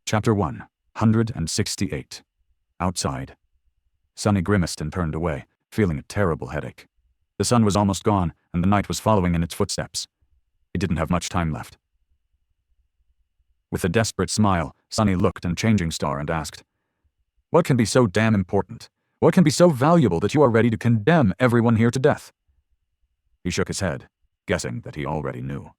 Chapter 168. Outside. Sunny grimaced and turned away, feeling a terrible headache. The sun was almost gone, and the night was following in its footsteps. He didn't have much time left. With a desperate smile, Sunny looked at Changing Star and asked, "What can be so damn important? What can be so valuable that you are ready to condemn everyone here to death?" He shook his head, guessing that he already knew.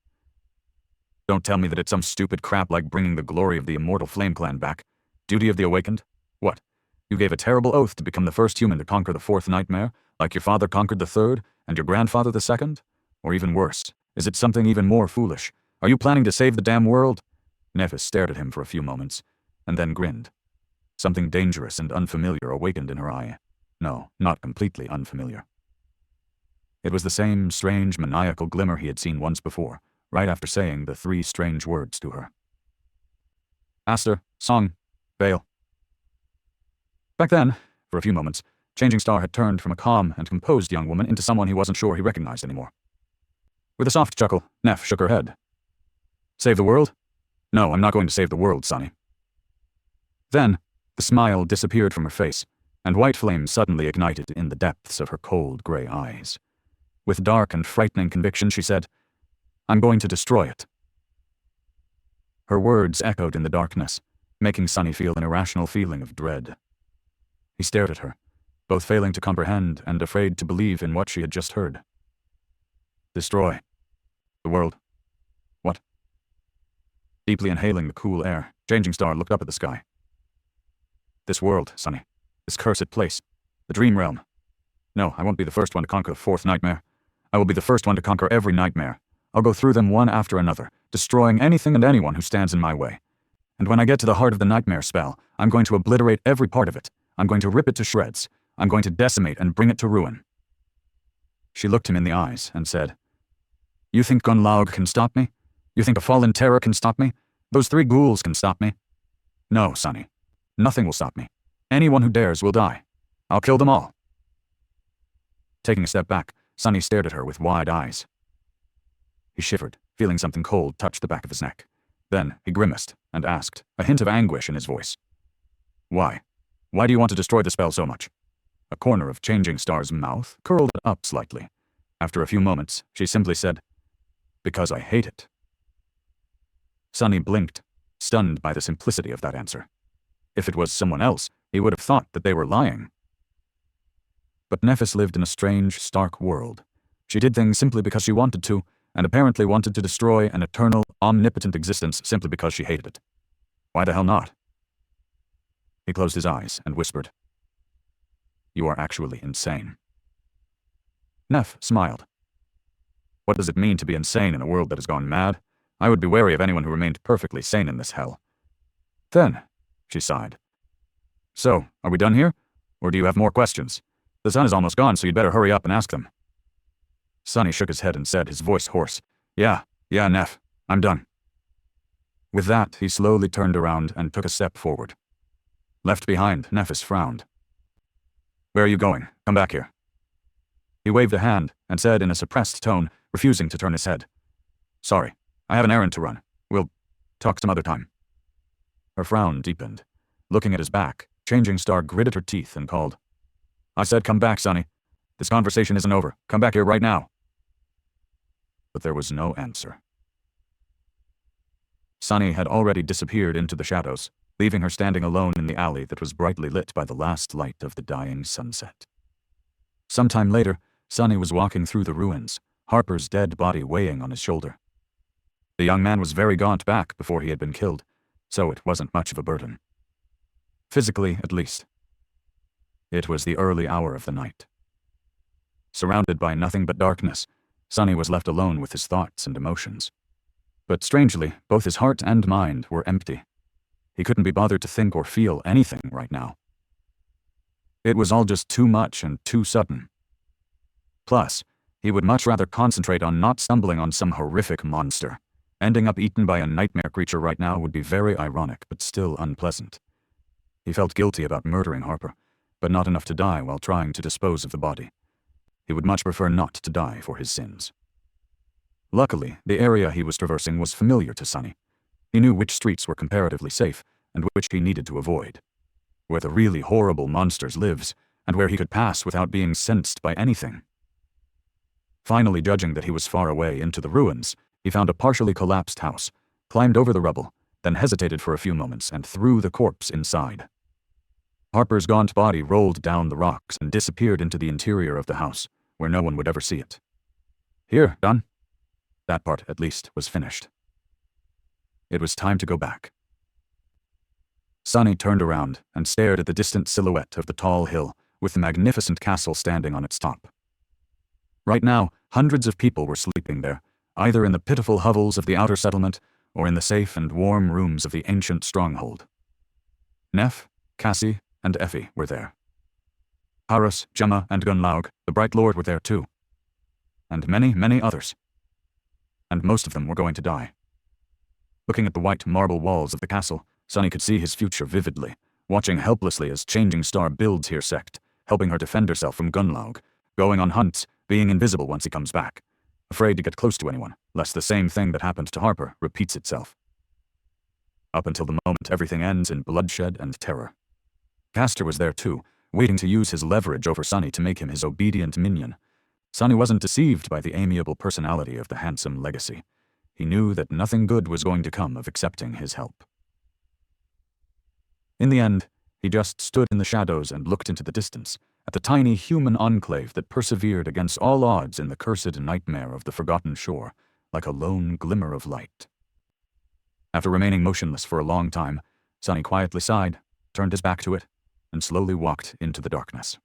"Don't tell me that it's some stupid crap like bringing the glory of the immortal Flame Clan back. Duty of the Awakened? What? You gave a terrible oath to become the first human to conquer the fourth nightmare, like your father conquered the third, and your grandfather the second? Or even worse, is it something even more foolish? Are you planning to save the damn world?" Nephis stared at him for a few moments, and then grinned. Something dangerous and unfamiliar awakened in her eye. No, not completely unfamiliar. It was the same strange, maniacal glimmer he had seen once before, right after saying the three strange words to her. Aster, Song, Vale. Back then, for a few moments, Changing Star had turned from a calm and composed young woman into someone he wasn't sure he recognized anymore. With a soft chuckle, Neph shook her head. "Save the world? No, I'm not going to save the world, Sunny." Then, the smile disappeared from her face, and white flame suddenly ignited in the depths of her cold gray eyes. With dark and frightening conviction, she said, "I'm going to destroy it." Her words echoed in the darkness, making Sunny feel an irrational feeling of dread. He stared at her, both failing to comprehend and afraid to believe in what she had just heard. Destroy the world? What? Deeply inhaling the cool air, Changing Star looked up at the sky. "This world, Sunny. This cursed place. The Dream Realm. No, I won't be the first one to conquer the fourth nightmare. I will be the first one to conquer every nightmare. I'll go through them one after another, destroying anything and anyone who stands in my way. And when I get to the heart of the nightmare spell, I'm going to obliterate every part of it. I'm going to rip it to shreds. I'm going to decimate and bring it to ruin." She looked him in the eyes and said, "You think Gunlaug can stop me? You think a fallen terror can stop me? Those three ghouls can stop me? No, Sunny. Nothing will stop me. Anyone who dares will die. I'll kill them all." Taking a step back, Sunny stared at her with wide eyes. He shivered, feeling something cold touch the back of his neck. Then he grimaced and asked, a hint of anguish in his voice, "Why? Why do you want to destroy the spell so much?" A corner of Changing Star's mouth curled up slightly. After a few moments, she simply said, "Because I hate it." Sunny blinked, stunned by the simplicity of that answer. If it was someone else, he would have thought that they were lying. But Nephis lived in a strange, stark world. She did things simply because she wanted to, and apparently wanted to destroy an eternal, omnipotent existence simply because she hated it. Why the hell not? He closed his eyes and whispered, "You are actually insane." Neph smiled. "What does it mean to be insane in a world that has gone mad? I would be wary of anyone who remained perfectly sane in this hell." "Then," she sighed. "So, are we done here? Or do you have more questions? The sun is almost gone, so you'd better hurry up and ask them." Sunny shook his head and said, his voice hoarse, Yeah, Neph, I'm done." With that, he slowly turned around and took a step forward. Left behind, Nephis frowned. "Where are you going? Come back here." He waved a hand and said in a suppressed tone, refusing to turn his head, "Sorry, I have an errand to run. We'll talk some other time." Her frown deepened. Looking at his back, Changing Star gritted her teeth and called, "I said come back, Sunny. This conversation isn't over. Come back here right now." But there was no answer. Sunny had already disappeared into the shadows, leaving her standing alone in the alley that was brightly lit by the last light of the dying sunset. Sometime later, Sunny was walking through the ruins, Harper's dead body weighing on his shoulder. The young man was very gaunt back before he had been killed, so it wasn't much of a burden. Physically, at least. It was the early hour of the night. Surrounded by nothing but darkness, Sunny was left alone with his thoughts and emotions. But strangely, both his heart and mind were empty. He couldn't be bothered to think or feel anything right now. It was all just too much and too sudden. Plus, he would much rather concentrate on not stumbling on some horrific monster. Ending up eaten by a nightmare creature right now would be very ironic, but still unpleasant. He felt guilty about murdering Harper, but not enough to die while trying to dispose of the body. He would much prefer not to die for his sins. Luckily, the area he was traversing was familiar to Sunny. He knew which streets were comparatively safe, and which he needed to avoid. Where the really horrible monsters lives, and where he could pass without being sensed by anything. Finally, judging that he was far away into the ruins, he found a partially collapsed house, climbed over the rubble, then hesitated for a few moments and threw the corpse inside. Harper's gaunt body rolled down the rocks and disappeared into the interior of the house, where no one would ever see it. Here, done. That part, at least, was finished. It was time to go back. Sonny turned around and stared at the distant silhouette of the tall hill with the magnificent castle standing on its top. Right now, hundreds of people were sleeping there, either in the pitiful hovels of the outer settlement or in the safe and warm rooms of the ancient stronghold. Neff, Cassie, and Effie were there. Harus, Gemma, and Gunlaug, the Bright Lord, were there too. And many, many others. And most of them were going to die. Looking at the white marble walls of the castle, Sonny could see his future vividly, watching helplessly as Changing Star builds her sect, helping her defend herself from Gunlaug, going on hunts, being invisible once he comes back, afraid to get close to anyone, lest the same thing that happened to Harper repeats itself. Up until the moment everything ends in bloodshed and terror. Castor was there too, waiting to use his leverage over Sonny to make him his obedient minion. Sonny wasn't deceived by the amiable personality of the handsome legacy. He knew that nothing good was going to come of accepting his help. In the end, he just stood in the shadows and looked into the distance, at the tiny human enclave that persevered against all odds in the cursed nightmare of the Forgotten Shore, like a lone glimmer of light. After remaining motionless for a long time, Sonny quietly sighed, turned his back to it, and slowly walked into the darkness.